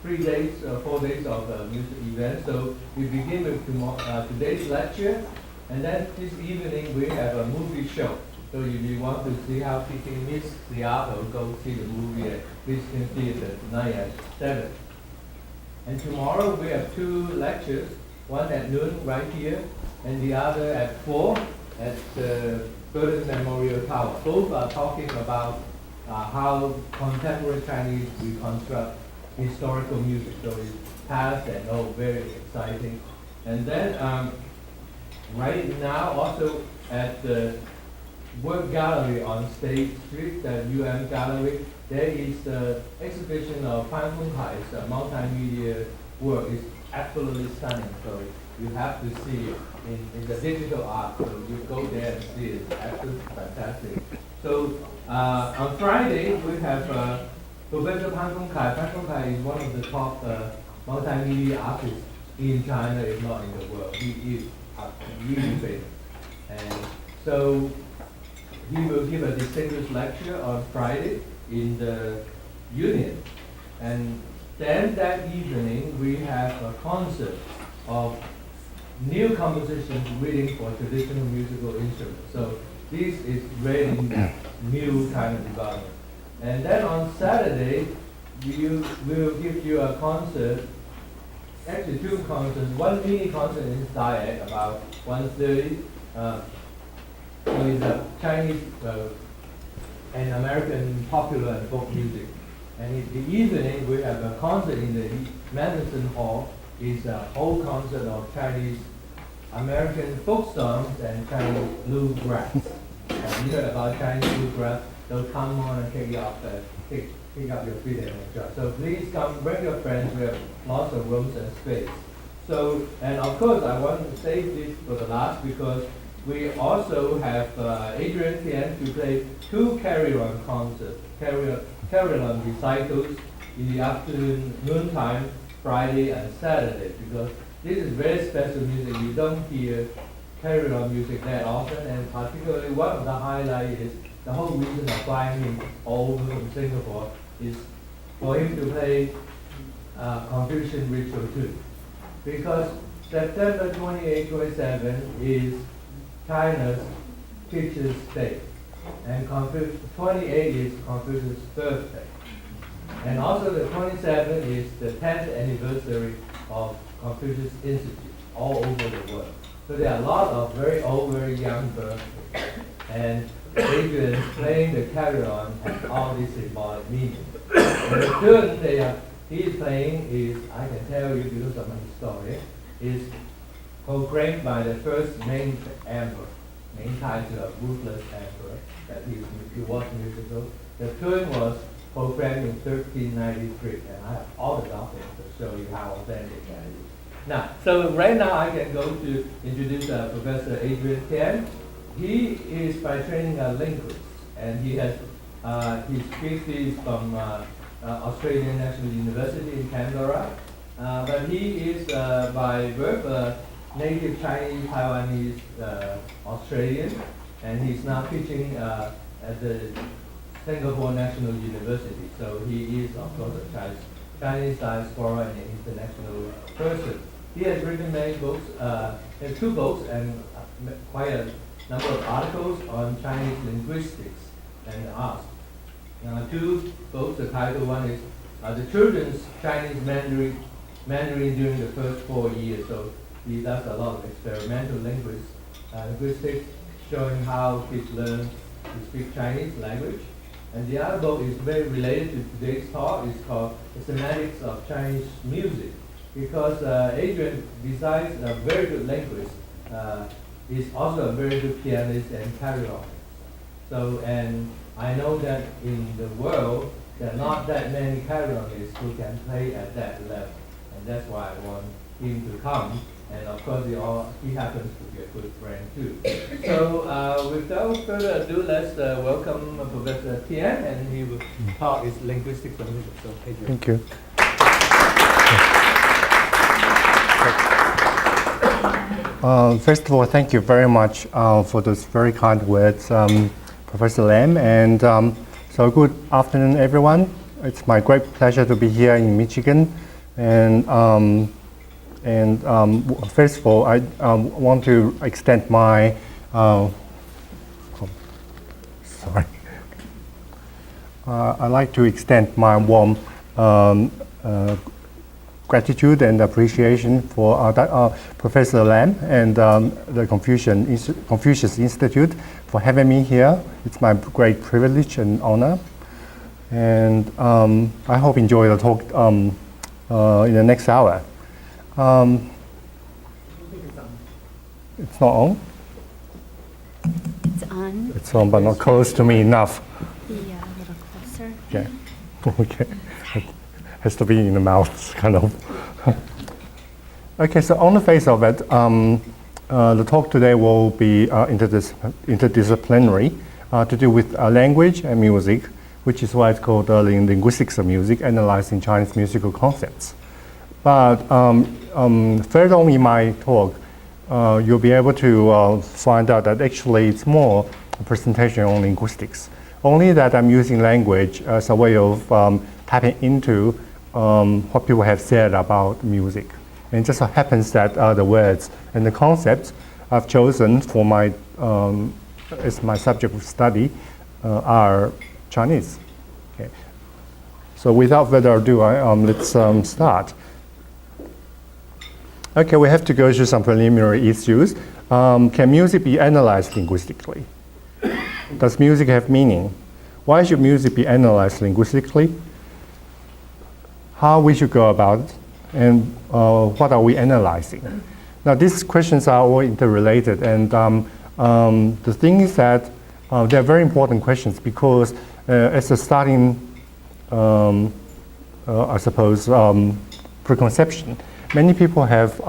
3 days, 4 days of music event. So we begin with today's lecture, and then this evening we have a movie show. So if you want to see how teaching Miss Seattle, go see the movie at Christian Theater tonight at 7. And tomorrow we have 2 lectures, one at noon right here, and the other at 4 at the Burton Memorial Tower. Both are talking about how contemporary Chinese reconstruct historical music. So it's past and very exciting. And then right now also at the Work Gallery on State Street, the UM Gallery, there is the exhibition of Pan Fengkai's multimedia work. It's absolutely stunning. So you have to see it in the digital art. So you go there and see it. It's absolutely fantastic. So on Friday we have Professor Pan Fengkai. Pan Fengkai is one of the top multimedia artists in China, if not in the world. He is really famous. And so he will give a distinguished lecture on Friday in the Union. And then that evening we have a concert of new compositions reading for traditional musical instruments. So this is really new kind of development. And then on Saturday, we will give you a concert, actually 2 concerts, one mini concert in dialect about 1:30. So it's a Chinese and American popular and folk music. And in the evening, we have a concert in the Madison Hall. It's a whole concert of Chinese American folk songs and Chinese bluegrass. You heard about Chinese bluegrass? So come on and kick up your feet and enjoy. So please come, bring your friends. We have lots of rooms and space. So, and of course, I want to save this for the last because we also have Adrian Tien to play 2 carry-on concerts, carry-on recitals in the afternoon, noontime, Friday and Saturday, because this is very special music. You don't hear carry-on music that often, and particularly one of the highlights is the whole reason of flying him all over from Singapore is for him to play Confucian ritual too, because September 28, 27 is China's Teacher's Day, and 28 is Confucius' birthday. And also the 27th is the 10th anniversary of Confucius Institute all over the world. So there are a lot of very old, very young birthdays. And Adrian playing the carry-on has all this symbolic meaning. And the tune he is playing is, I can tell you because I'm a historian, is proclaimed by the first Ming emperor, Ming title of Ruthless Emperor, that he was musical. The tune was programmed in 1393, and I have all the documents to show you how authentic that is. Now, so right now I can go to introduce Professor Adrian Tien. He is by training a linguist, and he has his PhD is from Australian National University in Canberra, but he is by birth native Chinese, Taiwanese, Australian, and he's now teaching at the Singapore National University. So he is, of course, a Chinese diaspora and an international person. He has written many books, 2 books, and quite a number of articles on Chinese linguistics and arts. 2 books. The title one is The Children's Chinese Mandarin During the First 4 Years. So he does a lot of experimental linguistics, showing how kids learn to speak Chinese language. And the other book is very related to today's talk. It's called The Semantics of Chinese Music, because Adrian, besides a very good linguist, is also a very good pianist and carry-on. So, and I know that in the world, there are not that many carry-onists who can play at that level. And that's why I want him to come. And of course, he happens to be a good friend too. So without further ado, let's welcome Professor Tien, and he will talk his linguistics on music. So, Adrian. Thank you. First of all, thank you very much for those very kind words, Professor Lam. And so good afternoon, everyone. It's my great pleasure to be here in Michigan First of all, I want to extend my I'd like to extend my warm gratitude and appreciation for Professor Lam and the Confucius Institute for having me here. It's my great privilege and honor. And I hope you enjoy the talk in the next hour. It's not on? It's on. It's on, but not close to me enough. Yeah, a little closer. Okay. Okay. Has to be in the mouth, kind of. Okay, so on the face of it, the talk today will be interdisciplinary to do with language and music, which is why it's called linguistics of music, analyzing Chinese musical concepts. But further on in my talk, you'll be able to find out that actually it's more a presentation on linguistics. Only that I'm using language as a way of tapping into what people have said about music. And it just so happens that the words and the concepts I've chosen for my as my subject of study are Chinese. Okay. So without further ado, let's start. Okay, we have to go through some preliminary issues. Can music be analyzed linguistically? Does music have meaning? Why should music be analyzed linguistically? How we should go about it? And what are we analyzing? Now, these questions are all interrelated, and the thing is that they're very important questions because as a starting, I suppose, preconception, many people have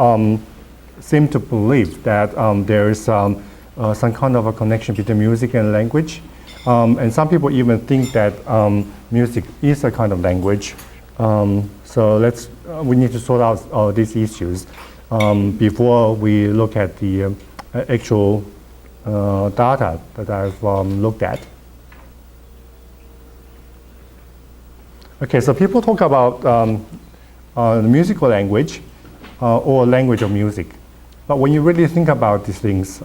seem to believe that there is some kind of a connection between music and language, and some people even think that music is a kind of language. So we need to sort out these issues before we look at the actual data that I've looked at. Okay, so people talk about the musical language or language of music. But when you really think about these things,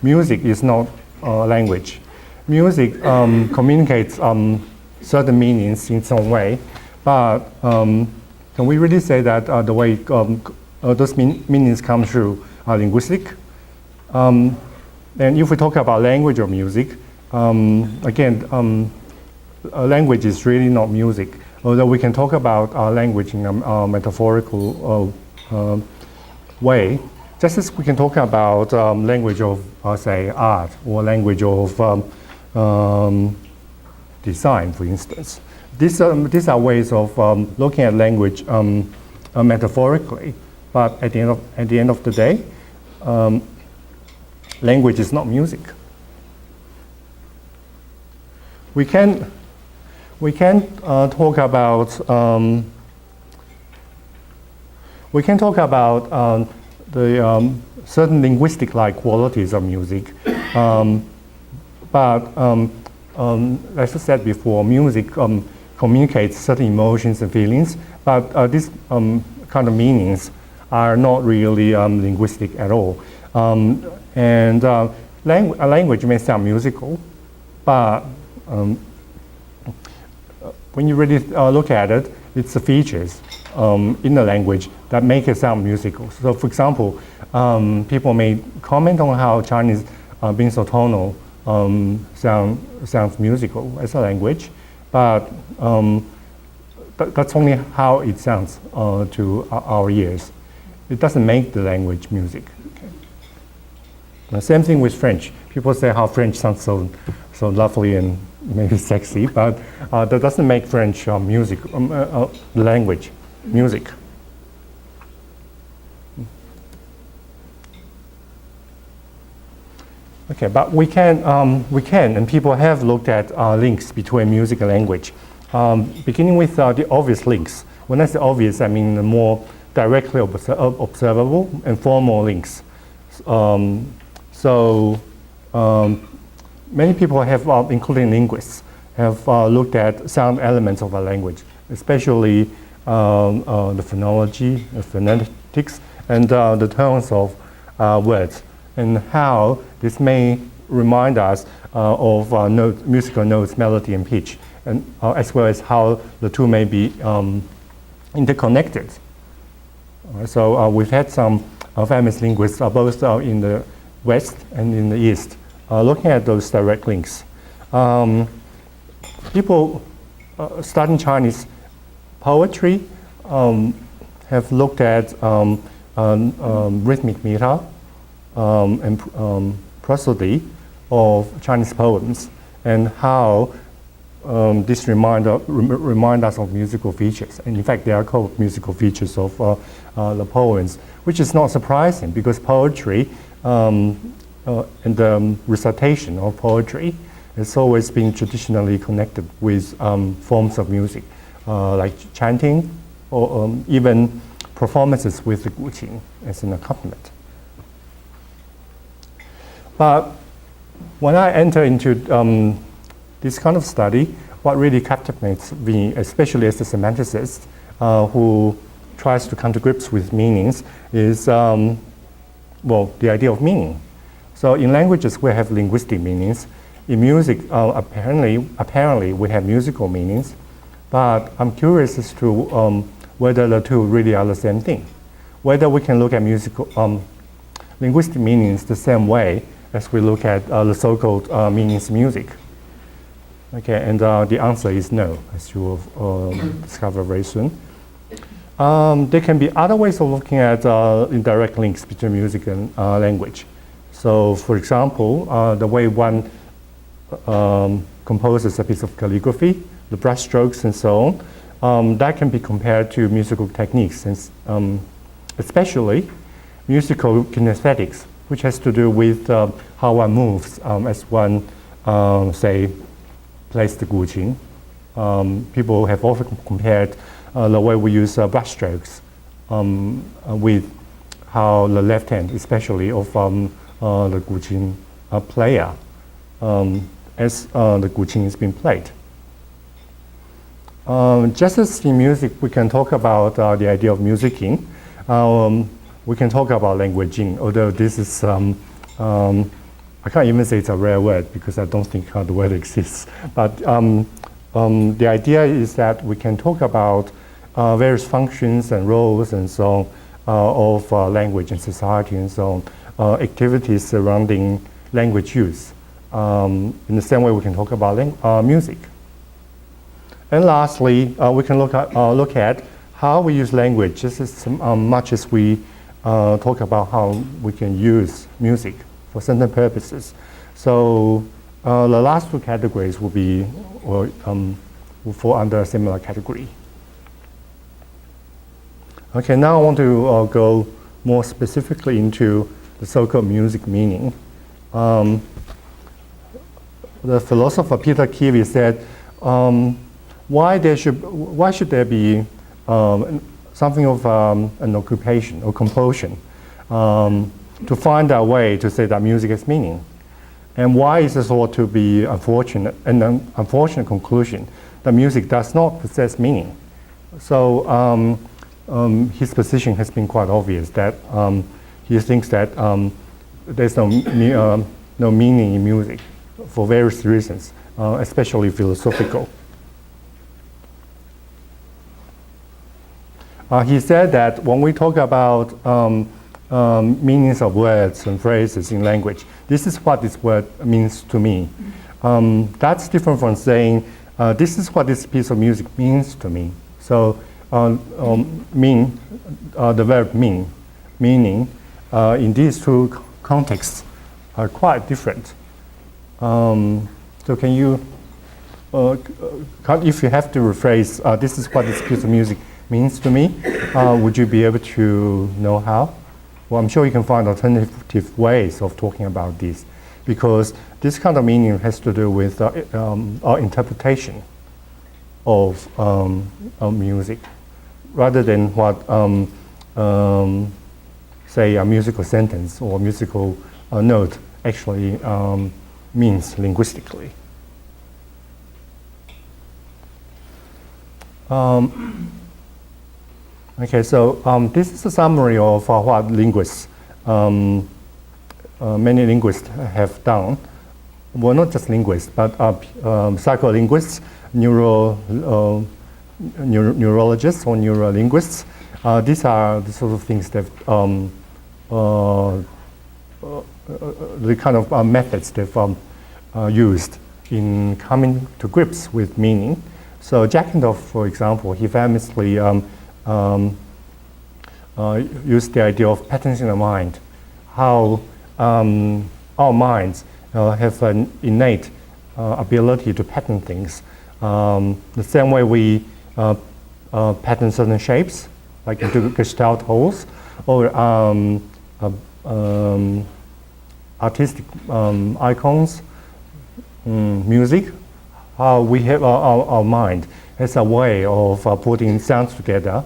music is not language. Music communicates certain meanings in some way, but can we really say that the way those meanings come through are linguistic? And if we talk about language or music, again, language is really not music, although we can talk about language in a metaphorical way, just as we can talk about language of, say, art or language of design, for instance. These are ways of looking at language metaphorically, but at the end of the day, language is not music. We can talk about the certain linguistic-like qualities of music, but as I said before, music communicates certain emotions and feelings, but these kind of meanings are not really linguistic at all. And a language may sound musical, but when you really look at it, it's the features in the language that make it sound musical. So, for example, people may comment on how Chinese being so tonal sounds musical as a language, but that's only how it sounds to our ears. It doesn't make the language music. Okay. The same thing with French. People say how French sounds so lovely and maybe sexy, but that doesn't make French music, language, music. Okay, but we can, and people have looked at links between music and language, beginning with the obvious links. When I say obvious, I mean the more directly observable and formal links. Many people have, including linguists, have looked at sound elements of a language. especially the phonology, the phonetics, and the tones of words, and how this may remind us of musical notes, melody, and pitch, and as well as how the two may be interconnected. So we've had some famous linguists, both in the West and in the East, looking at those direct links. People studying Chinese poetry have looked at rhythmic meter and prosody of Chinese poems, and how this remind us of musical features. And in fact, they are called musical features of the poems, which is not surprising because poetry and the recitation of poetry has always been traditionally connected with forms of music, like chanting or even performances with the guqin as an accompaniment. But when I enter into this kind of study, what really captivates me, especially as a semanticist who tries to come to grips with meanings, is the idea of meaning. So in languages, we have linguistic meanings. In music, apparently we have musical meanings. But I'm curious as to whether the two really are the same thing. Whether we can look at linguistic meanings the same way as we look at the so-called meanings of music. Okay, and the answer is no, as you will discover very soon. There can be other ways of looking at indirect links between music and language. So, for example, the way one composes a piece of calligraphy, the brush strokes and so on, that can be compared to musical techniques, and especially musical kinesthetics, which has to do with how one moves as one, say, plays the guqin. People have often compared the way we use brush strokes with how the left hand, especially of the guqin player, as the guqin is being played. Just as in music, we can talk about the idea of musicking. We can talk about languaging, although this is, I can't even say it's a rare word because I don't think the word exists. But the idea is that we can talk about various functions and roles and so on of language and society and so on, activities surrounding language use. In the same way we can talk about music. And lastly, we can look at how we use language just as much as we talk about how we can use music for certain purposes. So the last two categories will be will fall under a similar category. Okay, now I want to go more specifically into the so-called music meaning. The philosopher Peter Keavy said, why should there be something of an occupation or compulsion to find a way to say that music has meaning? And why is this ought to be an unfortunate conclusion that music does not possess meaning? So his position has been quite obvious, that he thinks that there's no meaning in music for various reasons, especially philosophical. He said that when we talk about meanings of words and phrases in language, this is what this word means to me. That's different from saying, this is what this piece of music means to me. So the verb meaning, in these two contexts are quite different. So can you, if you have to rephrase, this is what this piece of music means to me, would you be able to know how? Well, I'm sure you can find alternative ways of talking about this, because this kind of meaning has to do with our interpretation of music, rather than what, say, a musical sentence or musical note actually means linguistically. Okay, so this is a summary of what linguists, many linguists have done. Well, not just linguists, but psycholinguists, neurologists or neurolinguists. These are the sort of things that the kind of methods they've used in coming to grips with meaning. So Jackendorf, for example, he famously used the idea of patterns in the mind, how our minds have an innate ability to pattern things. The same way we pattern certain shapes, like into gestalt holes, or artistic icons, music, how we have our mind has a way of putting sounds together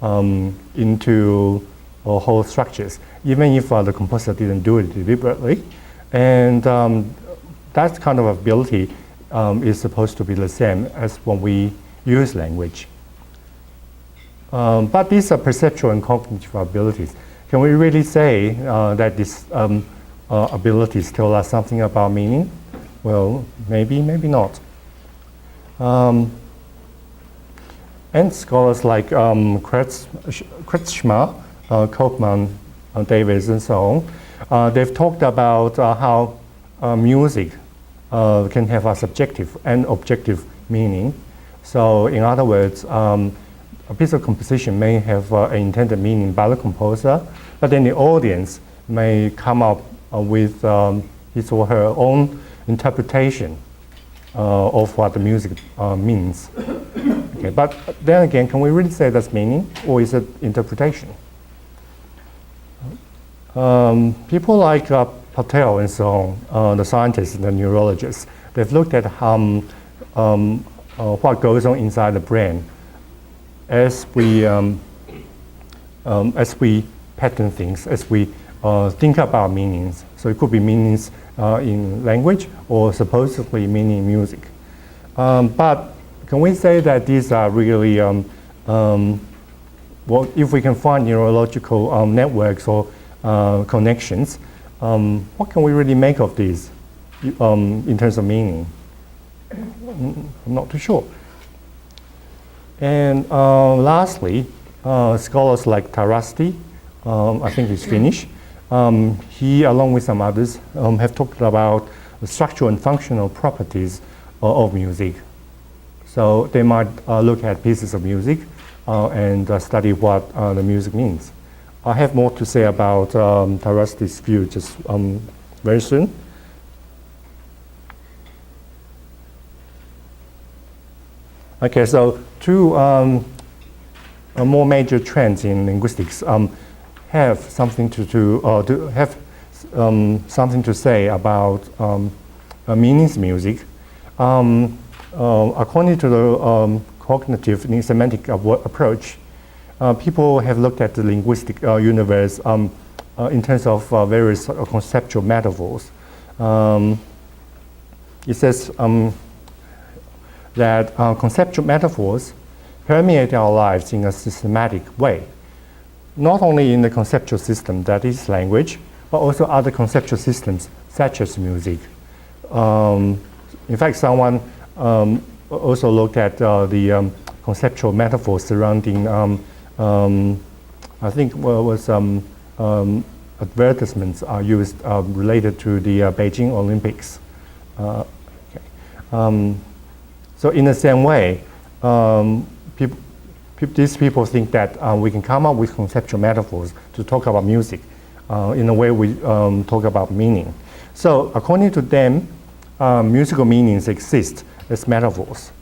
into whole structures, even if the composer didn't do it deliberately. And that kind of ability is supposed to be the same as when we use language. But these are perceptual and cognitive abilities. Can we really say that these abilities tell us something about meaning? Well, maybe, maybe not. And scholars like Kretschmer, Koopman, Davis, and so on, they've talked about how music can have a subjective and objective meaning. So in other words, a piece of composition may have an intended meaning by the composer, but then the audience may come up with his or her own interpretation of what the music means. Okay, but then again, can we really say that's meaning, or is it interpretation? People like Patel and so on, the scientists and the neurologists, they've looked at what goes on inside the brain as we pattern things, as we think about meanings. So it could be meanings in language or supposedly meaning in music. But can we say that these are really, well, if we can find neurological networks or connections, what can we really make of these in terms of meaning? I'm not too sure. And lastly, scholars like Tarasti, I think he's Finnish, he, along with some others, have talked about the structural and functional properties of music. So they might look at pieces of music and study what the music means. I have more to say about Tarasti's view just very soon. Okay, so two more major trends in linguistics have something something to say about meanings music. According to the cognitive semantic approach, people have looked at the linguistic universe in terms of various conceptual metaphors. It says that conceptual metaphors permeate our lives in a systematic way, not only in the conceptual system that is language, but also other conceptual systems such as music. In fact, someone also looked at the conceptual metaphors surrounding, I think was advertisements are used related to the Beijing Olympics. So in the same way, these people think that we can come up with conceptual metaphors to talk about music in the way we talk about meaning. So according to them, musical meanings exist as metaphors.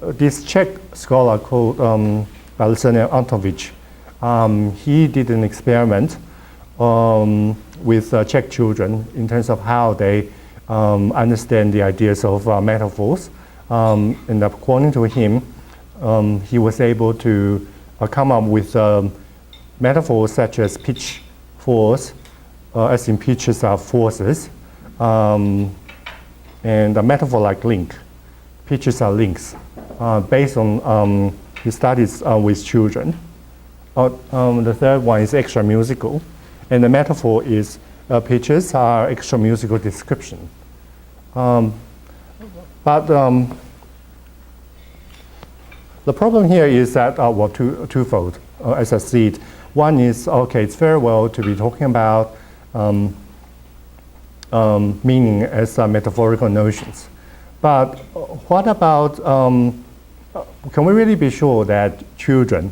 This Czech scholar called Balcerny Antovič, he did an experiment with Czech children in terms of how they understand the ideas of metaphors. And according to him, he was able to come up with metaphors such as pitch force, as in pitches are forces, and a metaphor like link. pitches are links based on his studies with children. The third one is extra musical, and the metaphor is pitches are extra musical description. But the problem here is that, twofold, as I see it. One is, okay, it's very well to be talking about meaning as metaphorical notions. But what about, can we really be sure that children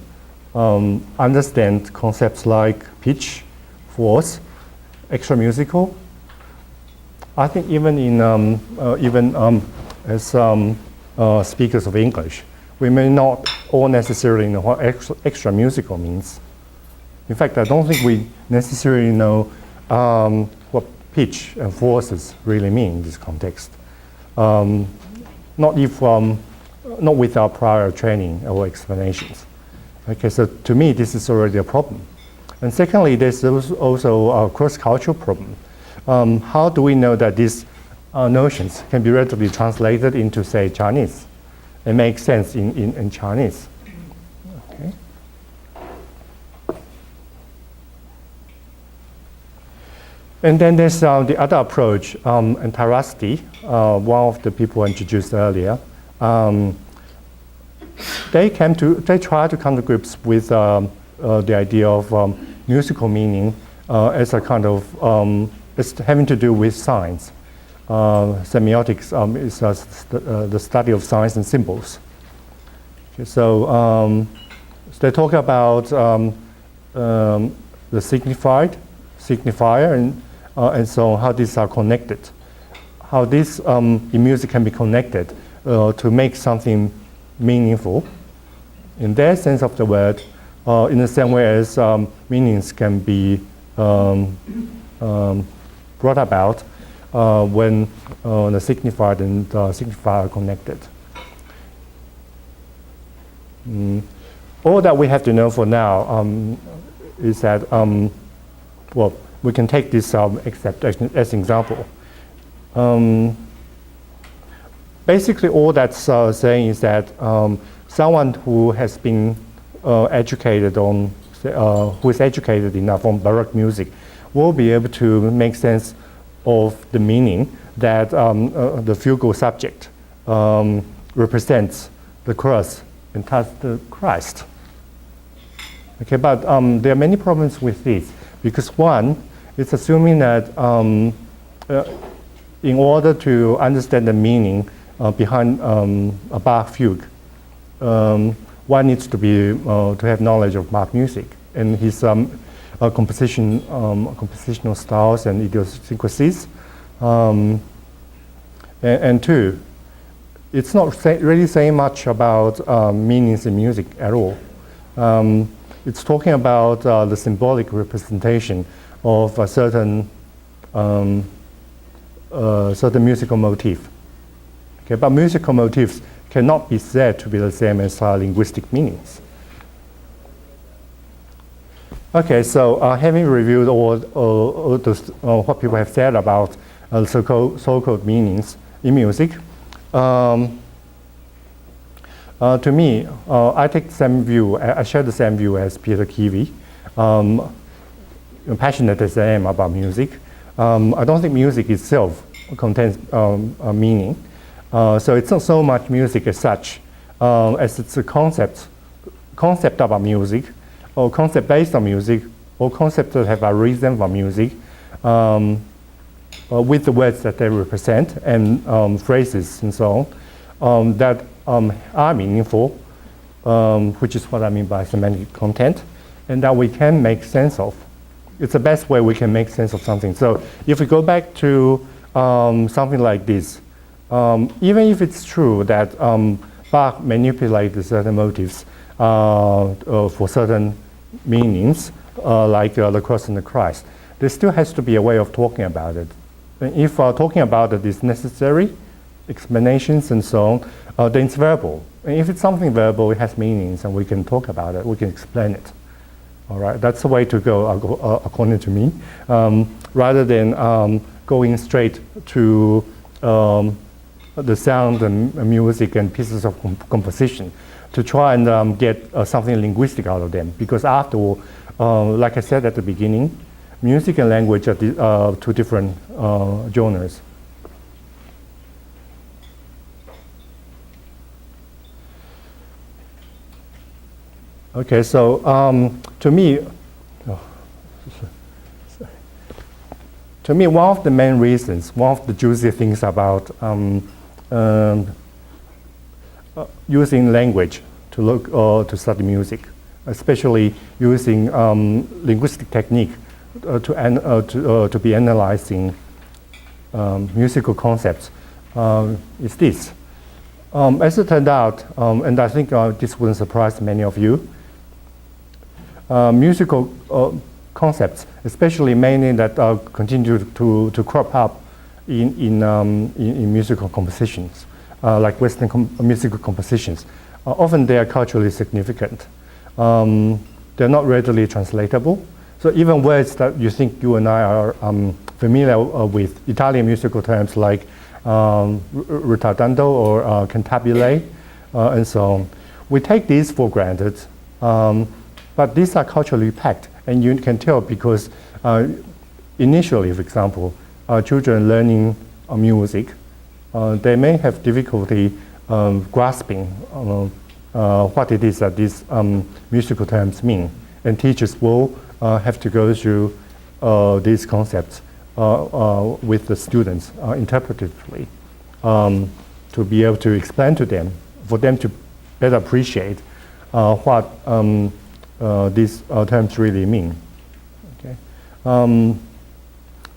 understand concepts like pitch, force, extra musical? I think even in as speakers of English, we may not all necessarily know what extra musical means. In fact, I don't think we necessarily know what pitch and forces really mean in this context. Not with our prior training or explanations. Okay, so to me, this is already a problem. And secondly, there's also a cross-cultural problem. How do we know that these notions can be relatively translated into, say, Chinese and make sense in Chinese? Okay. And then there's the other approach, and Tarasti, one of the people introduced earlier. They try to come to grips with the idea of musical meaning as a kind of it's having to do with signs. Semiotics is the study of signs and symbols. Okay, so they talk about the signifier, and so on, how these are connected. How this in music can be connected to make something meaningful in their sense of the word, in the same way as meanings can be brought about when the signified and signifier are connected. All that we have to know for now is that, well, we can take this except as an example. Basically, all that's saying is that someone who has been educated on, who is educated enough on Baroque music, will be able to make sense of the meaning that the fugal subject represents the cross and thus the Christ. Okay, but there are many problems with this, because one, it's assuming that in order to understand the meaning behind a Bach fugue, one needs to have knowledge of Bach music and his compositional styles and idiosyncrasies. And two, it's not really saying much about meanings in music at all. It's talking about the symbolic representation of a certain musical motif. Okay, but musical motifs cannot be said to be the same as linguistic meanings. Okay, so having reviewed all those, what people have said about so-called meanings in music, to me, I take the same view. I share the same view as Peter Kiwi. Passionate as I am about music, I don't think music itself contains a meaning. So it's not so much music as such, as it's a concept about music, or concept based on music, or concepts that have a reason for music, with the words that they represent and phrases and so on, that are meaningful, which is what I mean by semantic content, and that we can make sense of. It's the best way we can make sense of something. So if we go back to something like this, even if it's true that Bach manipulated certain motifs for certain meanings, like the cross and the Christ, there still has to be a way of talking about it. And if talking about it is necessary, explanations and so on, then it's verbal. And if it's something verbal, it has meanings, and we can talk about it, we can explain it. All right, that's the way to go, according to me, rather than going straight to the sound and music and pieces of composition to try and get something linguistic out of them. Because after all, like I said at the beginning, music and language are two different genres. Okay, so to me, one of the main reasons, one of the juicy things about using language to look or to study music, especially using linguistic technique to be analyzing musical concepts, is this. As it turned out, and I think this wouldn't surprise many of you, musical concepts, especially many that continue to crop up in musical compositions, like Western musical compositions. Often they are culturally significant. They're not readily translatable. So even words that you think you and I are familiar with, Italian musical terms like ritardando or cantabile, and so on, we take these for granted. But these are culturally packed, and you can tell because initially, for example, children learning music, they may have difficulty grasping what it is that these musical terms mean. And teachers will have to go through these concepts with the students interpretively to be able to explain to them, for them to better appreciate what these terms really mean. Okay.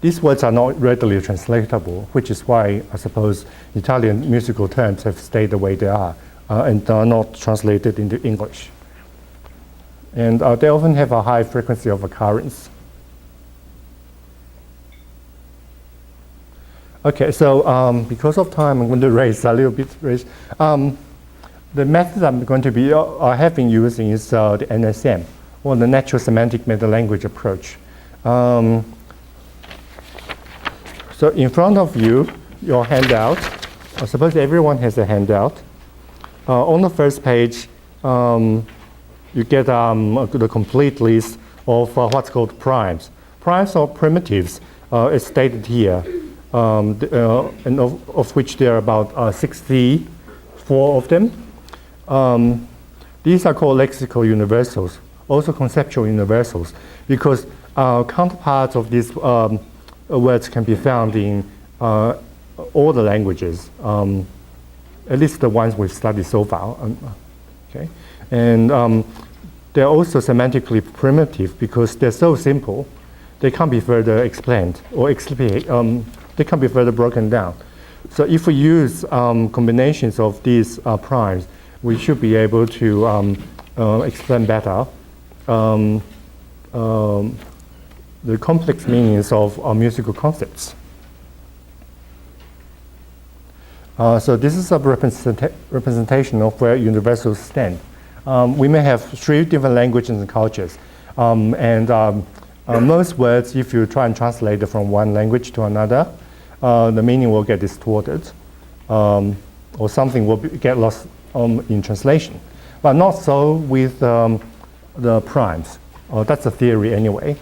These words are not readily translatable, which is why I suppose Italian musical terms have stayed the way they are and are not translated into English. And they often have a high frequency of occurrence. Okay, so because of time, I'm going to raise a little bit. The method I'm going to be have been using is the NSM, or the Natural Semantic Metalanguage approach. So in front of you, your handout. I suppose everyone has a handout. On the first page, you get the complete list of what's called primes. Primes or primitives is stated here, and of which there are about 64 of them. These are called lexical universals, also conceptual universals, because counterparts of these words can be found in all the languages, at least the ones we've studied so far. Okay, and they're also semantically primitive because they're so simple, they can't be further explained or they can't be further broken down. So if we use combinations of these primes, we should be able to explain better the complex meanings of musical concepts. So this is a representation of where universals stand. We may have 3 different languages and cultures, and most words, if you try and translate it from one language to another, the meaning will get distorted, or something will get lost in translation. But not so with the primes. That's a theory anyway.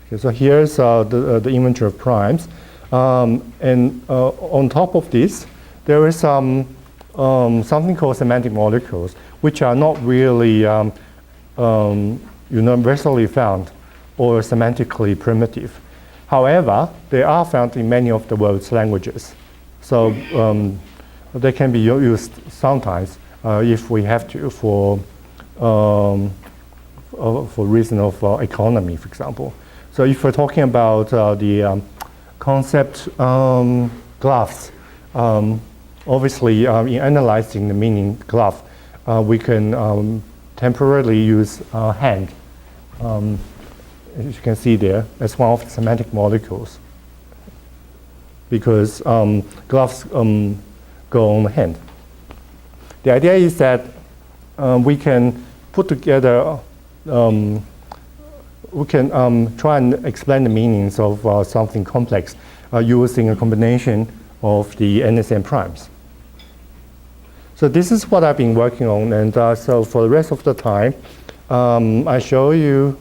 Okay, so here's the inventory of primes. And on top of this, there is something called semantic molecules, which are not really universally found or semantically primitive. However, they are found in many of the world's languages. So they can be used sometimes if we have to for reason of economy, for example. So if we're talking about the concept gloves, obviously in analyzing the meaning glove, we can temporarily use hand, as you can see there, as one of the semantic molecules, because gloves go on the hand. The idea is that we can put together, we can try and explain the meanings of something complex using a combination of the NSM primes. So this is what I've been working on, and so for the rest of the time, I show you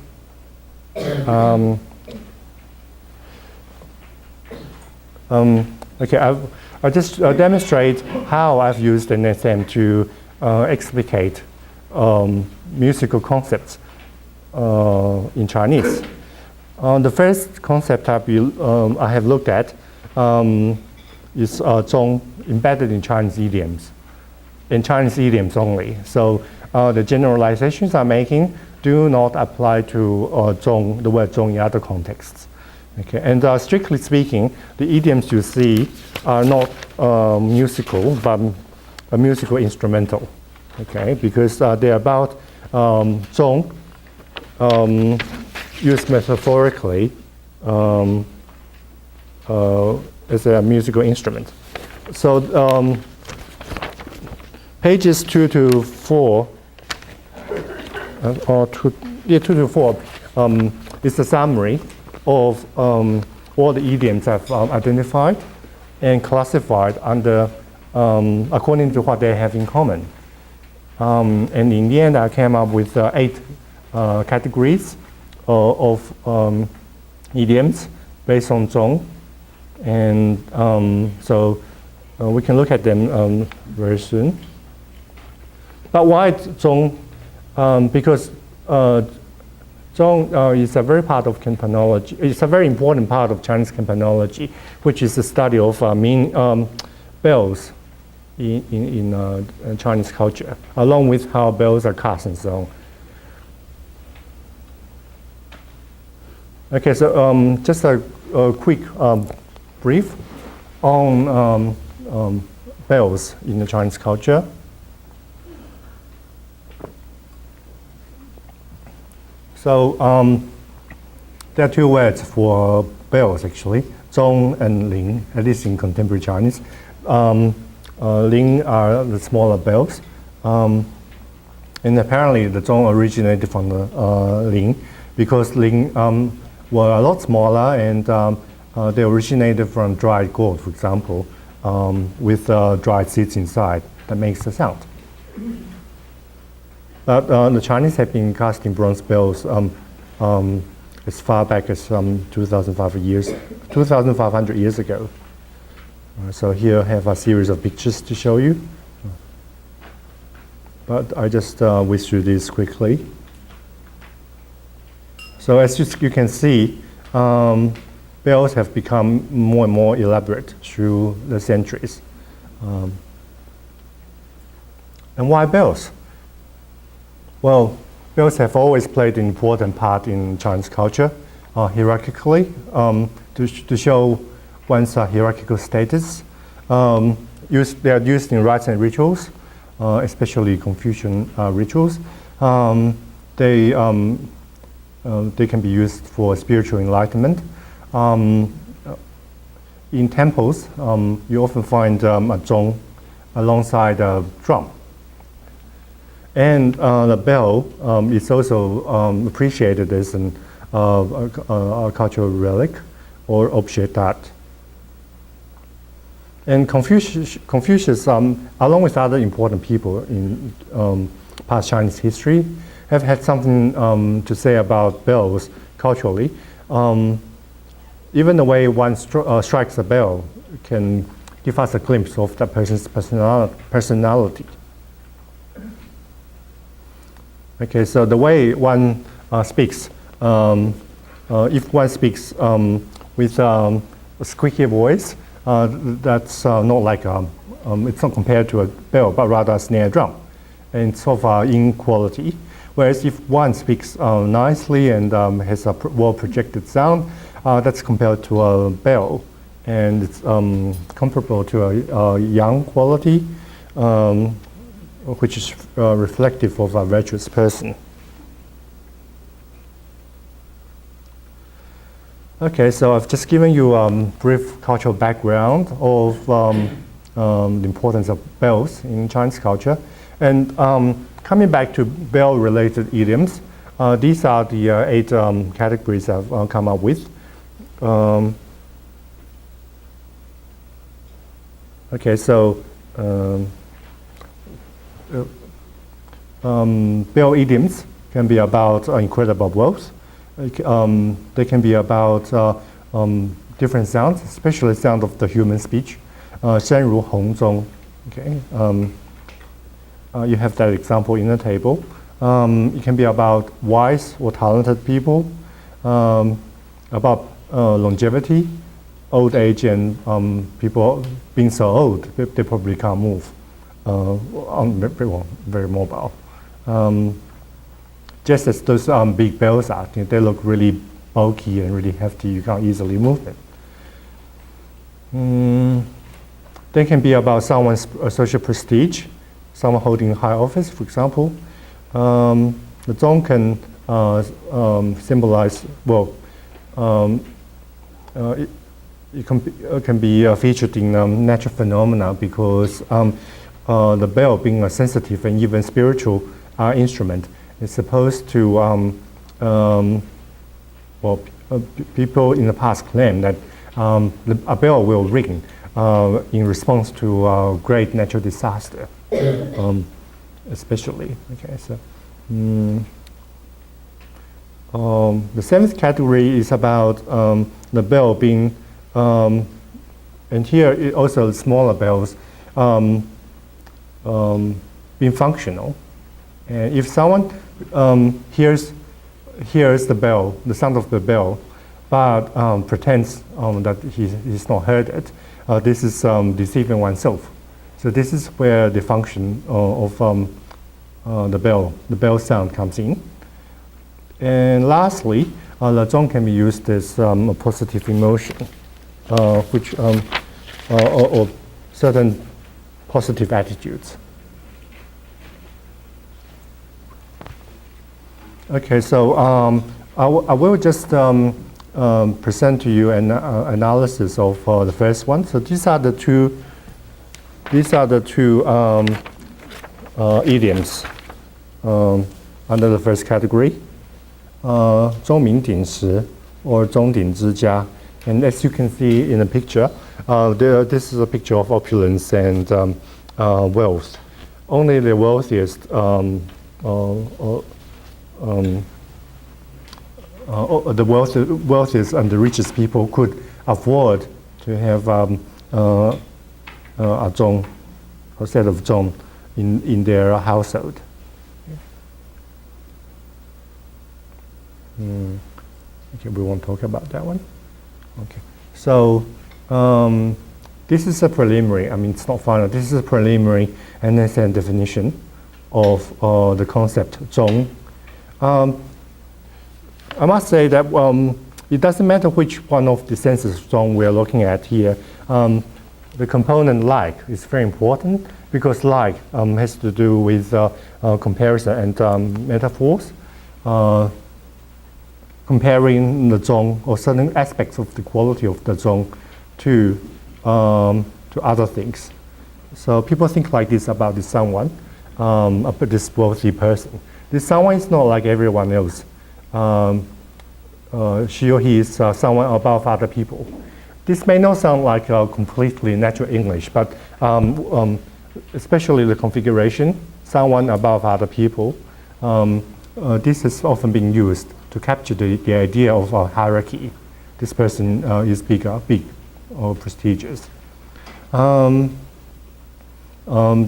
okay, I'll just demonstrate how I've used NSM to explicate musical concepts in Chinese. The first concept I have looked at is zhong embedded in Chinese idioms only. So the generalizations I'm making do not apply to the word zhong in other contexts. Okay, and strictly speaking, the idioms you see are not musical, but musical instrumental. Okay, because they're about zhong used metaphorically as a musical instrument. So pages 2 to 4, or 2 to 4, is a summary of all the idioms I've identified and classified under according to what they have in common. And in the end, I came up with 8 categories of idioms based on zhong, and so we can look at them very soon. But why zhong? Because zhong is a very part of campanology. It's a very important part of Chinese campanology, which is the study of bells in Chinese culture, along with how bells are cast and so on. Okay, so just a quick brief on bells in the Chinese culture. So there are 2 words for bells actually, zhong and ling, at least in contemporary Chinese. Ling are the smaller bells, and apparently the zhong originated from the ling, because ling were a lot smaller, and they originated from dried gourd, for example, with dried seeds inside that makes the sound. But the Chinese have been casting bronze bells as far back as 2,500 years ago. So here I have a series of pictures to show you. But I just whiz through this quickly. So as you can see, bells have become more and more elaborate through the centuries. And why bells? Well, bells have always played an important part in Chinese culture, hierarchically, to show one's hierarchical status. They are used in rites and rituals, especially Confucian rituals. They can be used for spiritual enlightenment. In temples, you often find a zhong alongside a drum. And the bell is also appreciated as a cultural relic or objet d'art. And Confucius, along with other important people in past Chinese history, have had something to say about bells culturally. Even the way one strikes a bell can give us a glimpse of that person's personality. Okay, so the way one speaks, if one speaks with a squeaky voice, that's not like it's not compared to a bell, but rather a snare drum, and it's of inequality. Whereas if one speaks nicely and has a well-projected sound, that's compared to a bell, and it's comparable to a yang quality, which is reflective of a virtuous person. Okay, so I've just given you a brief cultural background of the importance of bells in Chinese culture. And coming back to bell-related idioms, these are the 8 categories I've come up with. Okay, so bell idioms can be about incredible growth. They can be about different sounds, especially sound of the human speech. 声如洪钟. Okay, you have that example in the table. It can be about wise or talented people, about longevity, old age, and people being so old they probably can't move, very mobile. Just as those big bells are, they look really bulky and really hefty. You can't easily move them. They can be about someone's social prestige, someone holding high office, for example. The zong can symbolize, well, it can be featured in natural phenomena because the bell, being a sensitive and even spiritual instrument, is supposed to, people in the past claim that a bell will ring in response to a great natural disaster, especially. Okay, so the seventh category is about the bell being, and here it also smaller bells being functional. And if someone hears the bell, the sound of the bell, but pretends that he's not heard it, this is deceiving oneself. So this is where the function of the bell sound comes in. And lastly, the zong can be used as a positive emotion, which or certain positive attitudes. Okay, so I will just present to you an analysis of the first one. So these are the two idioms under the first category. 钟鸣鼎食 or 钟鼎之家. And as you can see in the picture, this is a picture of opulence and wealth. Only the wealthiest, the wealthiest and the richest people could afford to have a zong, a set of zong in their household. Okay, we won't talk about that one. Okay, so this is a preliminary. I mean, it's not final. This is a preliminary and then definition of the concept zong. I must say that it doesn't matter which one of the senses zong we're looking at here. The component like is very important because like has to do with comparison and metaphors. Comparing the zong or certain aspects of the quality of the zong to other things. So people think like this about this someone, about this wealthy person. This someone is not like everyone else. She or he is someone above other people. This may not sound like completely natural English, but especially the configuration, someone above other people, this has often been used to capture the idea of a hierarchy. This person is big or prestigious.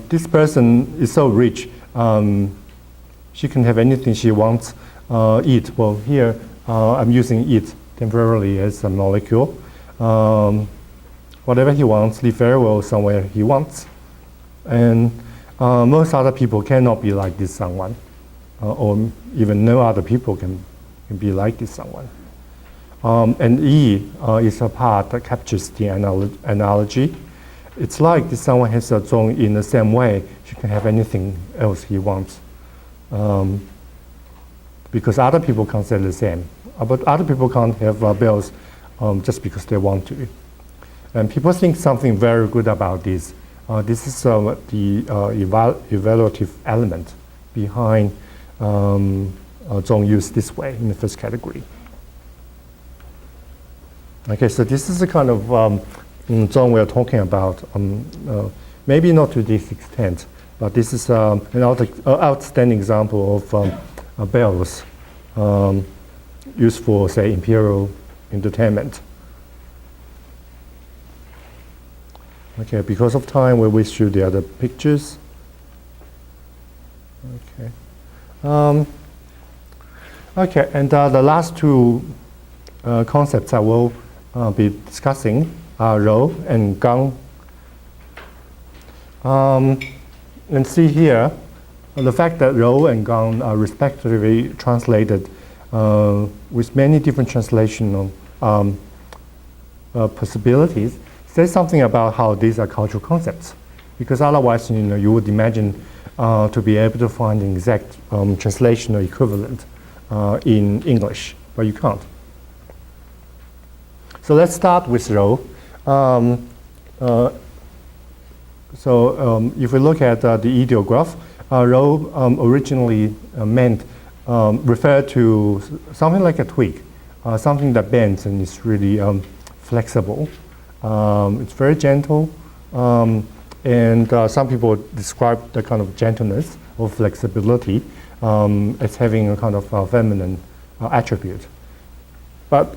This person is so rich, she can have anything she wants, eat. Well, here I'm using eat temporarily as a molecule. Whatever he wants, live very well somewhere he wants. And most other people cannot be like this someone, or even no other people can be like this someone. And E is a part that captures the analogy. It's like this someone has a zong in the same way. She can have anything else he wants. Because other people can't say the same. But other people can't have bells just because they want to. And people think something very good about this. This is the evaluative element behind zong used this way in the first category. Okay, so this is a kind of John were talking about, maybe not to this extent, but this is an outstanding example of bells used for, say, imperial entertainment. Okay, because of time, we will show the other pictures. Okay. Okay, and the last two concepts I will be discussing are Rou and Gang. And see here, the fact that Rou and Gang are respectively translated with many different translational possibilities says something about how these are cultural concepts. Because otherwise, you would imagine to be able to find an exact translational equivalent in English, but you can't. So let's start with Rou. If we look at the ideograph, Rou originally referred to something like a twig, something that bends and is really flexible. It's very gentle, and some people describe the kind of gentleness or flexibility as having a kind of feminine attribute. But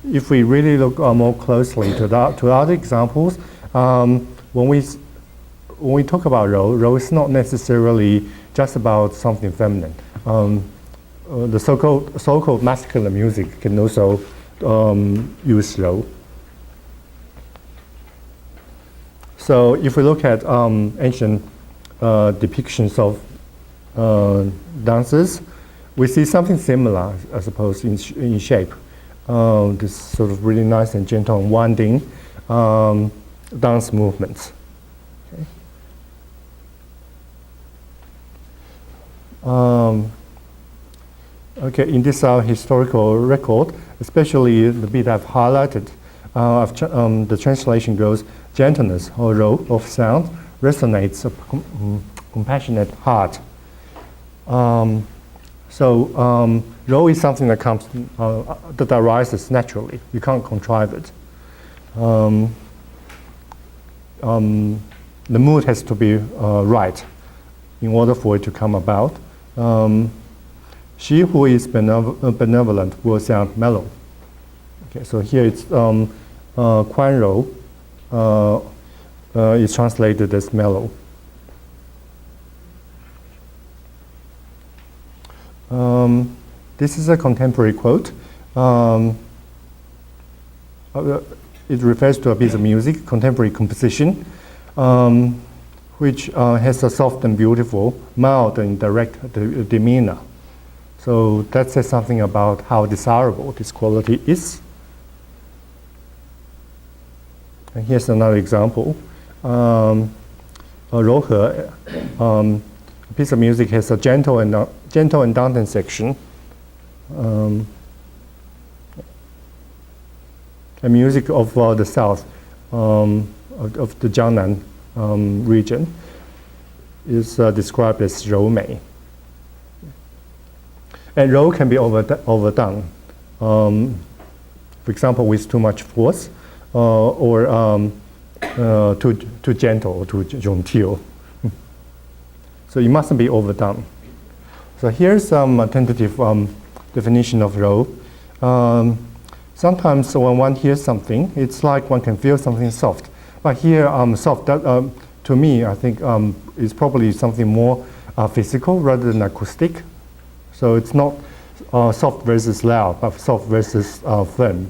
if we really look more closely to other examples, when we talk about Rou is not necessarily just about something feminine. The so-called masculine music can also use Rou. So if we look at ancient depictions of dances, we see something similar, I suppose, in shape. This sort of really nice and gentle and winding dance movements. Okay, in this historical record, especially the bit I've highlighted, the translation goes, gentleness or Rou of sound resonates a compassionate heart. Rou is something that comes, that arises naturally. You can't contrive it. The mood has to be right in order for it to come about. She who is benevolent will sound mellow. Okay, so here it's Quan Rou is translated as mellow. This is a contemporary quote. It refers to a piece of music, contemporary composition, which has a soft and beautiful, mild and direct demeanor. So that says something about how desirable this quality is. And here's another example. Rouhe, a piece of music has a gentle and downturn section. A music of the south, of the Jiangnan region, is described as Rou Mei. And Rou can be overdone. For example, with too much force, or too gentle or too genteel. So it mustn't be overdone. So here's some tentative definition of Rou. Sometimes when one hears something, it's like one can feel something soft. But here, soft, to me, I think is probably something more physical rather than acoustic. So it's not soft versus loud, but soft versus firm.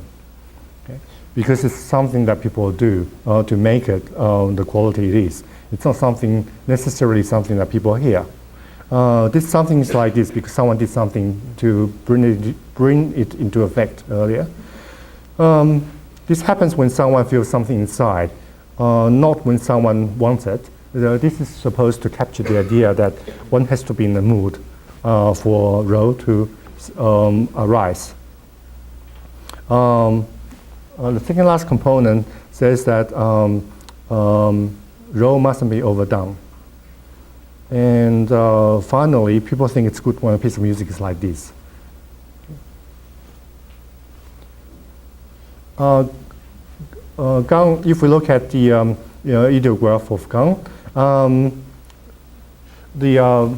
Okay? Because it's something that people do to make it the quality it is. It's not necessarily something that people hear. This something is like this because someone did something to bring it into effect earlier. This happens when someone feels something inside, not when someone wants it. This is supposed to capture the idea that one has to be in the mood for Rou to arise. The second last component says that Rou mustn't be overdone. And finally, people think it's good when a piece of music is like this. Gang, if we look at the ideograph of Gang, the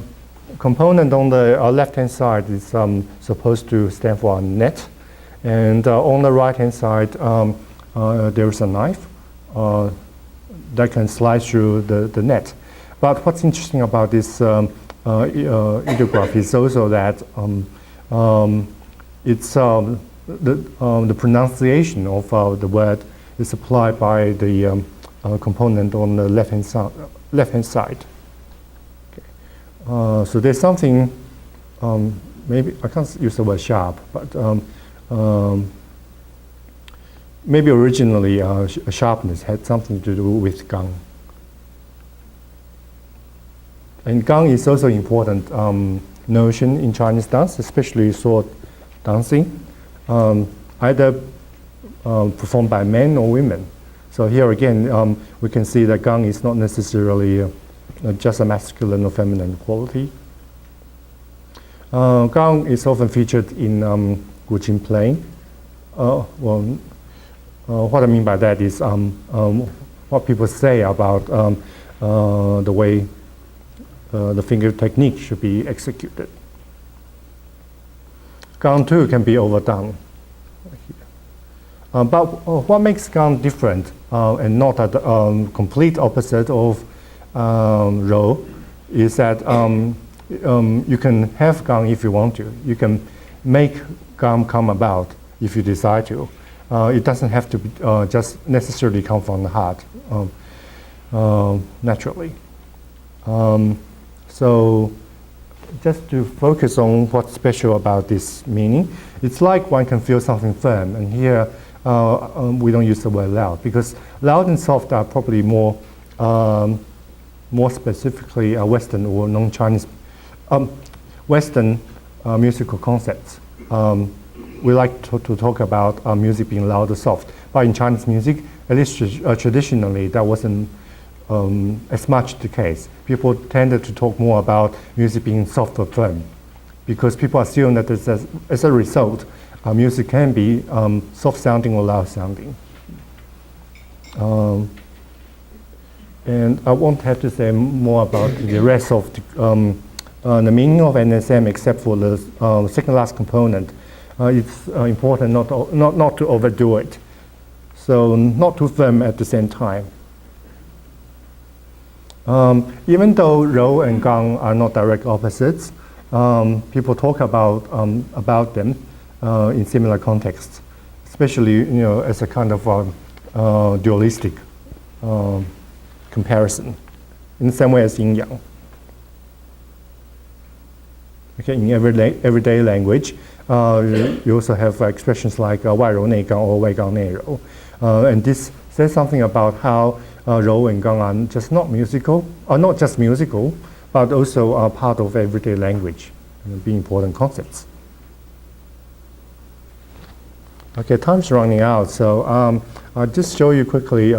component on the left-hand side is supposed to stand for a net, and on the right-hand side there is a knife that can slide through the net. But what's interesting about this ideograph is also that it's the pronunciation of the word is applied by the component on the left-hand side. Okay. So there's something, maybe I can't use the word sharp, but maybe originally sharpness had something to do with gang. And gang is also an important notion in Chinese dance, especially sword dancing, either performed by men or women. So here again, we can see that gang is not necessarily just a masculine or feminine quality. Gang is often featured in Gujin playing. What I mean by that is what people say about the way the finger technique should be executed. Gang too can be overdone. But what makes Gang different and not a complete opposite of Rou is that you can have Gang if you want to. You can make Gang come about if you decide to. It doesn't have to be, just necessarily come from the heart naturally. So just to focus on what's special about this meaning, it's like one can feel something firm, and here we don't use the word loud, because loud and soft are probably more specifically Western or non-Chinese Western musical concepts. We like to talk about music being loud or soft, but in Chinese music, at least traditionally, that wasn't as much the case. People tended to talk more about music being soft or firm, because people assume that as a result, music can be soft-sounding or loud-sounding. And I won't have to say more about the rest of the meaning of NSM, except for the second last component. It's important not to overdo it, so not too firm at the same time. Even though Rou and Gang are not direct opposites, people talk about them in similar contexts, especially as a kind of dualistic comparison, in the same way as yin yang. Okay, in everyday language, you also have expressions like 外柔内刚 or 外刚内柔, and this says something about how Rou and Gang are just not just musical, but also are part of everyday language, being important concepts. Okay, time's running out, so I'll just show you quickly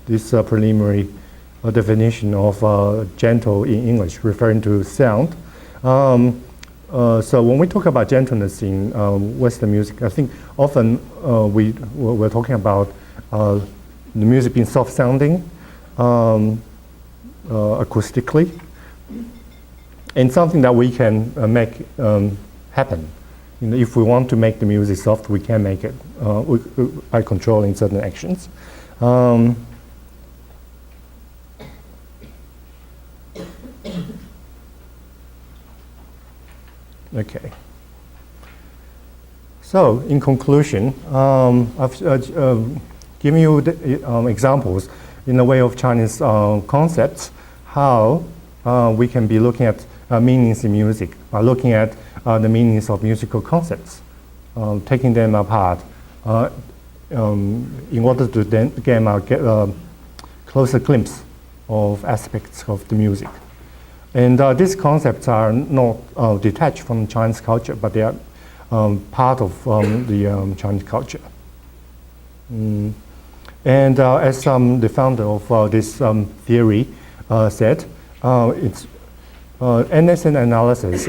this preliminary definition of gentle in English, referring to sound. So when we talk about gentleness in Western music, I think often we're talking about the music being soft-sounding, acoustically, and something that we can make happen. If we want to make the music soft, we can make it by controlling certain actions. Okay. So, in conclusion, I've given you examples in the way of Chinese concepts, how we can be looking at meanings in music by looking at the meanings of musical concepts, taking them apart in order to then get a closer glimpse of aspects of the music. And these concepts are not detached from Chinese culture, but they are part of the Chinese culture. And as the founder of this theory said, NSN analysis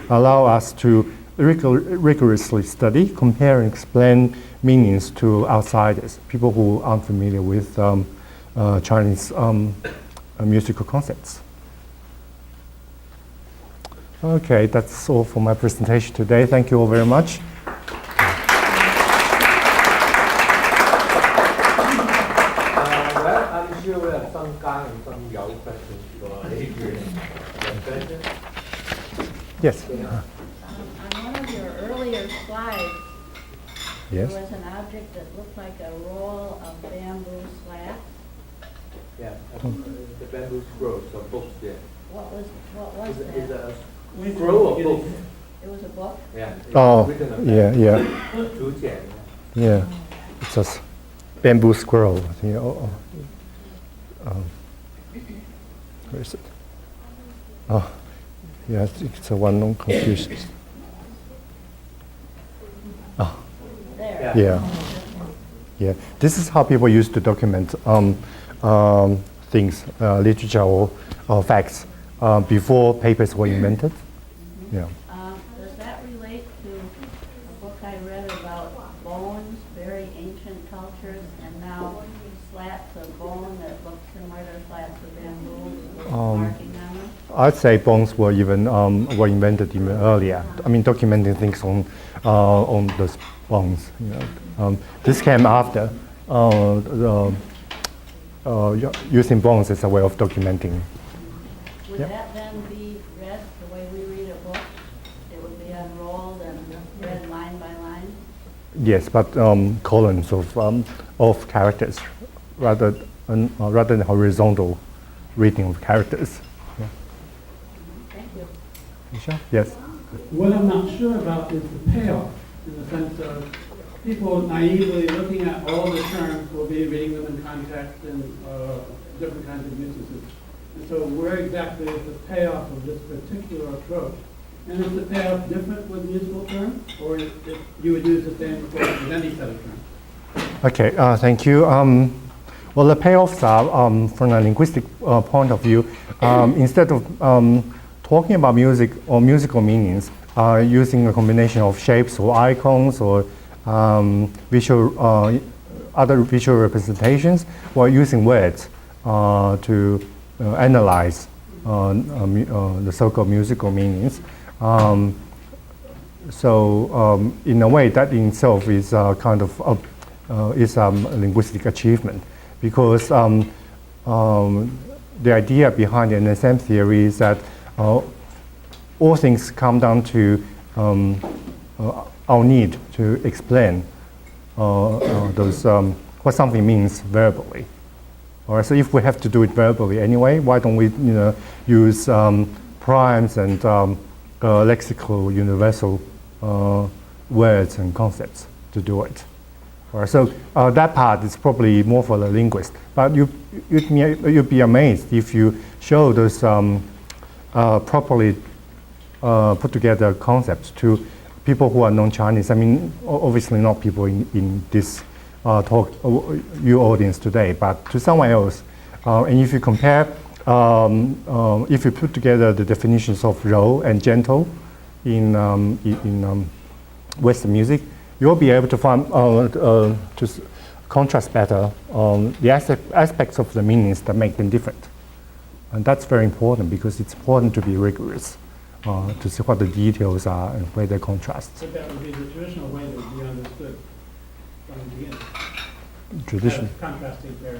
allow us to rigorously study, compare, and explain meanings to outsiders, people who aren't familiar with Chinese musical concepts. Okay, that's all for my presentation today. Thank you all very much. Well, I'm sure we have some Gang and some Yao questions for Adrian. Questions? Yes. On one of your earlier slides, Yes. there was an object that looked like a roll of bamboo slats. Yeah, the bamboo scrolls or books there. What was Is that? a scroll or book? It was a book? Yeah. It's Oh, written on yeah, yeah, Zhu Jian, yeah. It's a bamboo squirrel. I think. Where is it? Oh, yeah, I think it's a one-known Confucius. Oh, There. yeah, yeah. This is how people used to document things, literature or facts before papers were invented. Yeah. Does that relate to a book I read about bones, very ancient cultures, and now slats of bone that look similar to slats of bamboo with marking on them? I'd say bones were even were invented even earlier. I mean, documenting things on those bones. You know. This came after using bones as a way of documenting. Would Yep. that then be read the way we read a book? It would be unrolled and read line by line? Yes, but columns of characters rather than horizontal reading of characters. Yeah. Thank you. Michelle? Yes. What I'm not sure about is the payoff, in the sense of people naively looking at all the terms will be reading them in context and different kinds of usages. And so where exactly is the payoff of this particular approach? And is the payoff different with musical terms, or you would use the same approach with any set of terms? Okay, thank you. Well, the payoffs are, from a linguistic point of view, instead of talking about music or musical meanings, using a combination of shapes or icons or other visual representations, or using words to analyze the so-called musical meanings. So, in a way, that in itself is kind of is a linguistic achievement, because the idea behind the NSM theory is that all things come down to our need to explain what something means verbally. All right, so if we have to do it verbally anyway, why don't we, use primes and lexical universal words and concepts to do it? All right, so that part is probably more for the linguist. But you'd be amazed if you show those properly put together concepts to people who are non-Chinese. I mean, obviously not people in this talk, your audience today, but to someone else. And if you compare, if you put together the definitions of Rou and gentle in Western music, you'll be able to find to contrast better the aspects of the meanings that make them different. And that's very important, because it's important to be rigorous to see what the details are and where they contrast. So that would be the traditional way that would be understood from the beginning. Tradition. As contrasting pair.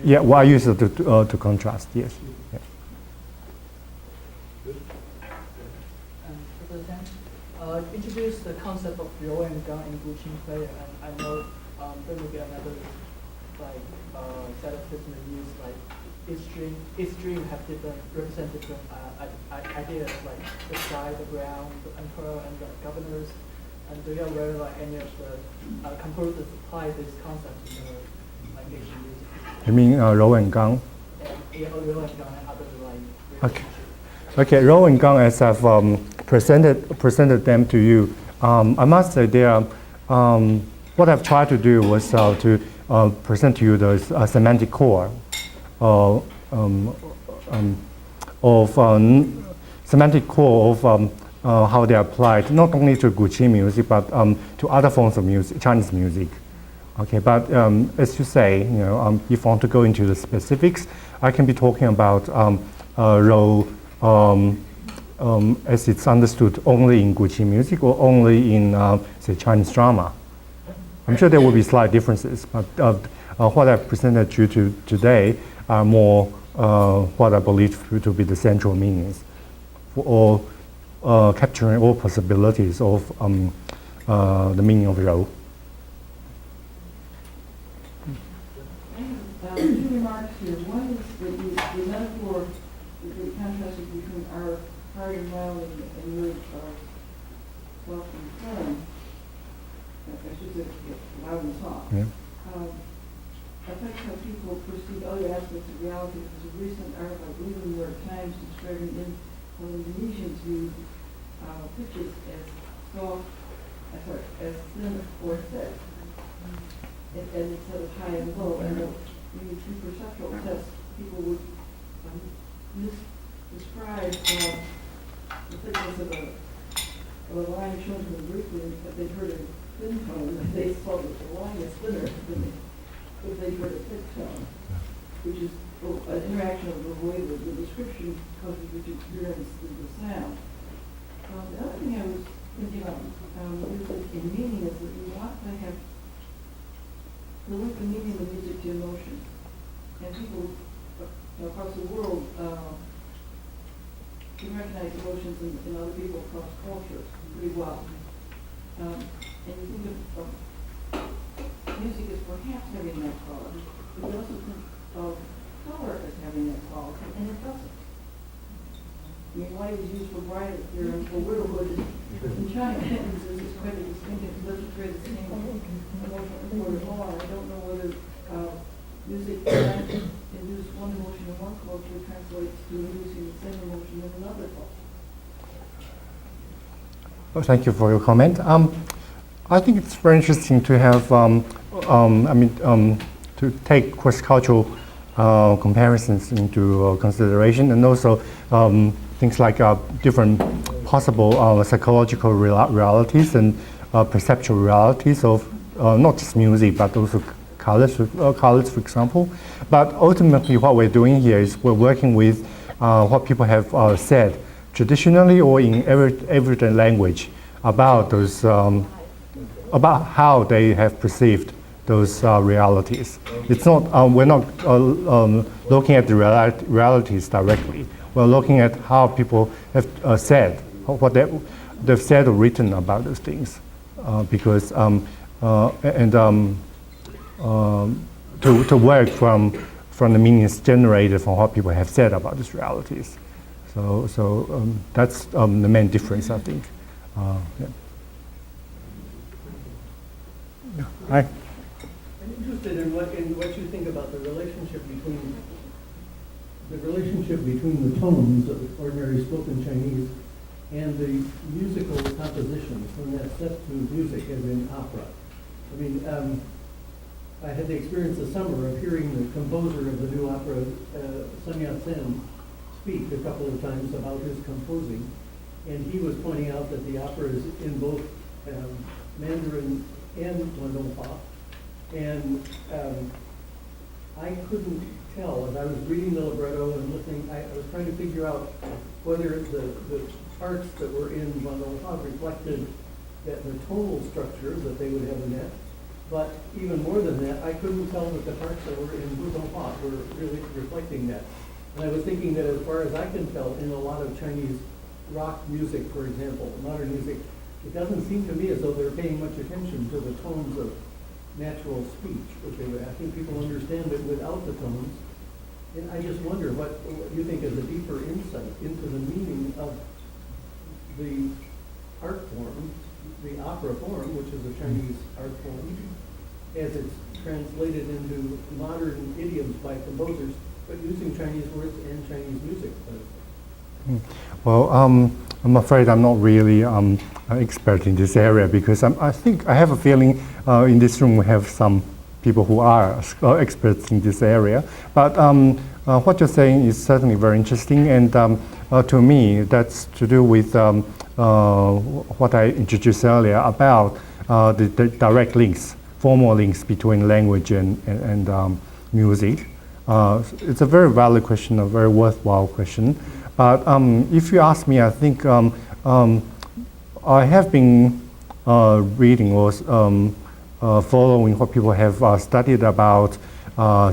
Yeah, well, I use it to contrast, yes. Yeah. Introduce the concept of Rou and Gang in Guqin player, and I know there will be another set of different views, like each stream have represent different ideas, like the sky, the ground, the emperor, and the governors. And do you aware any of the composers apply this concept in the language music? You mean Rou and Gang? Yeah, Rou and Gang and other Okay. Okay, Rou and Gang, as I've presented them to you, I must say they are, what I've tried to do was to present to you the semantic core semantic core of how they are applied not only to Guqin music but to other forms of music, Chinese music. Okay, but as you say, if you want to go into the specifics, I can be talking about Rou as it's understood only in Guqin music or only in, say, Chinese drama. I'm sure there will be slight differences, but what I presented to you today are more what I believe to be the central meanings, or capturing all possibilities of the meaning of Rou. Two remarks here. One is that the metaphor, the contrast between our hard and loud and your soft and firm, I should say loud and soft, affects how people perceive other aspects of reality. There's a recent article, I believe, in the New York Times describing how Indonesians view pitches as soft, as thin or thick, and instead of high and low. And through perceptual tests, people would describe the thickness of a line shown to them briefly, but they'd heard a thin tone, and they saw that the line is thinner than if they heard a thick tone, which is an interaction of the way the description causes you to experience the sound. The other thing I was thinking of music in meaning is that you want to have to link the meaning of the music to emotion. And people across the world can recognize emotions in other people across cultures pretty well. And you think of music as perhaps having that quality, but you also think of color as having that quality, and it doesn't. I mean, white is used for bride here and for widowhood in China, and this is quite a distinctive, doesn't create the same emotional import at all. I don't know whether music can induce one emotion in one culture translates to inducing the same emotion in another culture. Well, thank you for your comment. I think it's very interesting to have, to take cross-cultural comparisons into consideration, and also things like different possible psychological realities and perceptual realities of not just music but also colors, for example. But ultimately what we're doing here is we're working with what people have said traditionally or in everyday language about those, about how they have perceived those realities. It's not, we're not looking at the realities directly. We're looking at how people have said, what they've said or written about those things. Because, to work from the meanings generated from what people have said about these realities. So that's the main difference, I think. Yeah. Hi. I'm interested in what you think about the relationship between the tones of ordinary spoken Chinese and the musical compositions when that's set to music as in opera. I mean, I had the experience this summer of hearing the composer of the new opera, Sun Yat-sen, speak a couple of times about his composing, and he was pointing out that the opera is in both Mandarin and Guangdonghua, and I couldn't tell as I was reading the libretto and listening. I was trying to figure out whether the parts that were in Guangdonghua reflected that the tonal structure that they would have in that. But even more than that, I couldn't tell that the parts that were in Guangdonghua were really reflecting that. And I was thinking that as far as I can tell, in a lot of Chinese rock music, for example, modern music, it doesn't seem to me as though they're paying much attention to the tones of natural speech, which I think people understand it without the tones. And I just wonder what you think is a deeper insight into the meaning of the art form, the opera form, which is a Chinese art form, as it's translated into modern idioms by composers, but using Chinese words and Chinese music. Well, I'm afraid I'm not really an expert in this area because I think I have a feeling in this room we have some people who are experts in this area. But what you're saying is certainly very interesting, and to me, that's to do with what I introduced earlier about the direct links, formal links between language and music. It's a very valid question, a very worthwhile question. But if you ask me, I think I have been reading or following what people have studied about,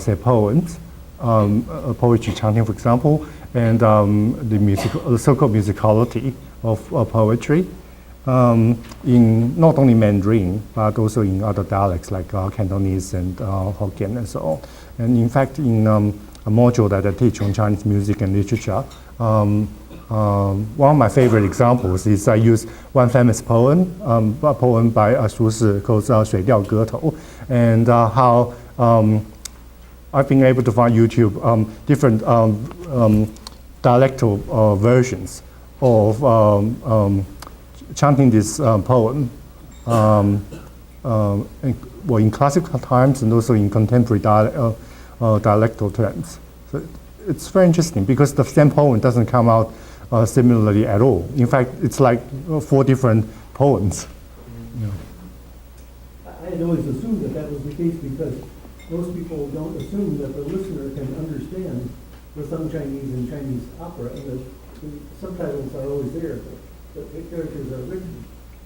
say, poems, poetry chanting, for example, and the so-called musicality of poetry in not only Mandarin, but also in other dialects like Cantonese and Hokkien and so on. And in fact, in a module that I teach on Chinese music and literature, one of my favorite examples is I use one famous poem, a poem by Su Si called 水调歌头, and how I've been able to find YouTube different dialectal versions of chanting this poem, in classical times and also in contemporary dialectal terms. So it's very interesting because the same poem doesn't come out similarly at all. In fact, it's like 4 different poems. Yeah. I had always assumed that was the case because most people don't assume that the listener can understand the sung Chinese and Chinese opera, and the subtitles are always there, but the characters are written.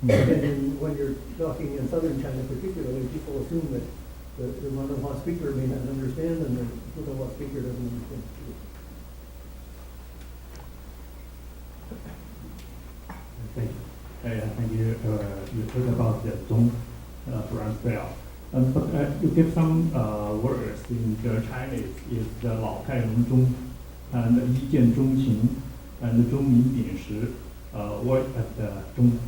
And when you're talking in southern China particularly, people assume that the Mandarin speaker may not understand and the Mandarin speaker doesn't understand. Thank you. Thank you. You talked about the Zhong branch bell. But you give some words in the Chinese is the 老态龙钟 and 一见钟情 and 钟鸣鼎食 word at the 钟.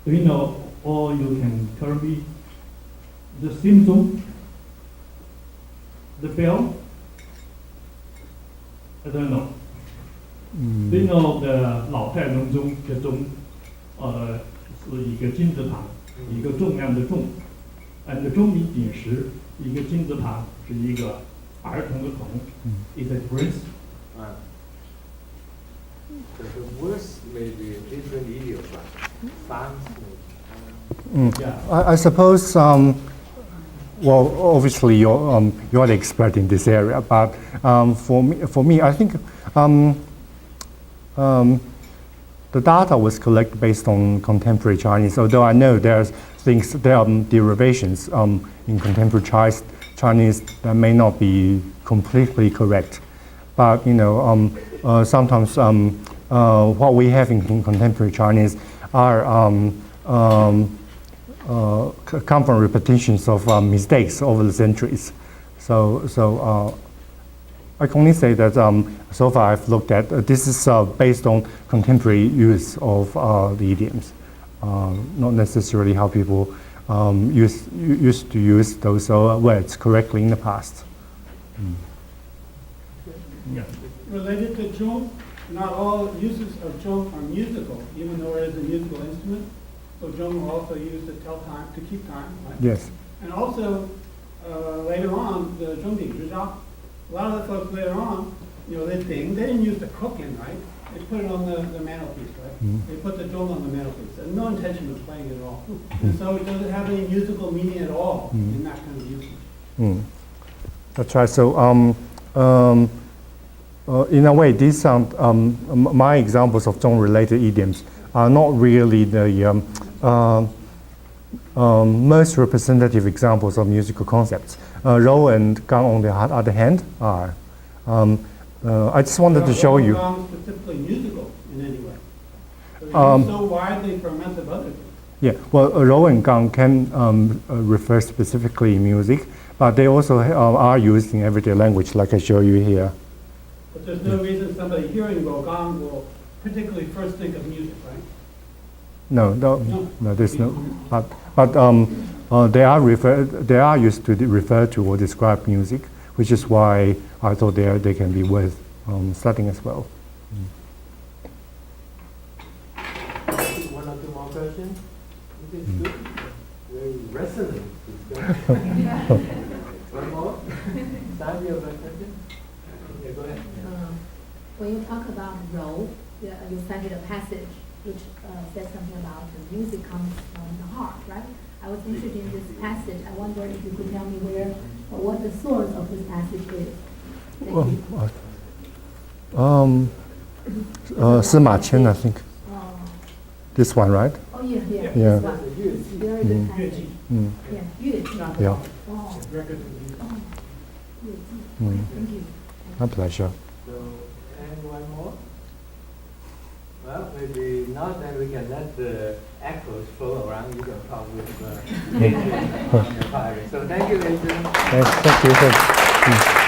Do you know, or you can tell me the same zong, the bell? I don't know. Do you know the 老态龙钟 的钟是一个金字旁，一个重量的重 ，and 钟鸣鼎食一个金字旁是一个儿童的童 ，is a prince. The words may be different idioms, but sounds. Yeah. I suppose, well, obviously you're the expert in this area, but for me, I think the data was collected based on contemporary Chinese, although I know there are derivations in contemporary Chinese that may not be completely correct. But sometimes what we have in contemporary Chinese are come from repetitions of mistakes over the centuries. So I can only say that so far I've looked at this is based on contemporary use of the idioms, not necessarily how people used to use those words correctly in the past. Yeah. Related to zhong, not all uses of zhong are musical, even though it is a musical instrument. So zhong are also used to tell time, to keep time. Right? Yes. And also, later on, the zhongdi, zhuzhao, a lot of the folks later on, they didn't use the cooking, right? They put it on the mantelpiece, right? They put the zhong on the mantelpiece. And no intention of playing it at all. And so it doesn't have any musical meaning at all in that kind of usage. That's right. So in a way, these my examples of zhong-related idioms are not really the most representative examples of musical concepts. Rou and Gang, on the other hand, are. I just wanted to show you. Not specifically musical in any way. So used so widely for a mess of other things. Yeah, well, Rou and Gang can refer specifically music, but they also are used in everyday language, like I show you here. But there's no reason somebody hearing Rou Gang will particularly first think of music, right? No, there's no. But they are used to refer to or describe music, which is why I thought they can be worth studying as well. One or two more questions? This is good. Very resonant discussion. One more? Sam, you have a question? Yeah, go ahead. When you talk about Rou, you cited a passage which says something about the music comes from the heart, right? I was interested in this passage. I wonder if you could tell me where or what the source of this passage is. Thank you. Sima Qian, I think. This one, right? Oh, yeah. Yeah. This one. Very good passage. Yeah, Yue. Yeah. Oh. Thank you. My pleasure. So, and one more? Well, maybe not, then we can let the echoes flow around. You can talk with Adrian on your private. So thank you, Adrian. Thank you.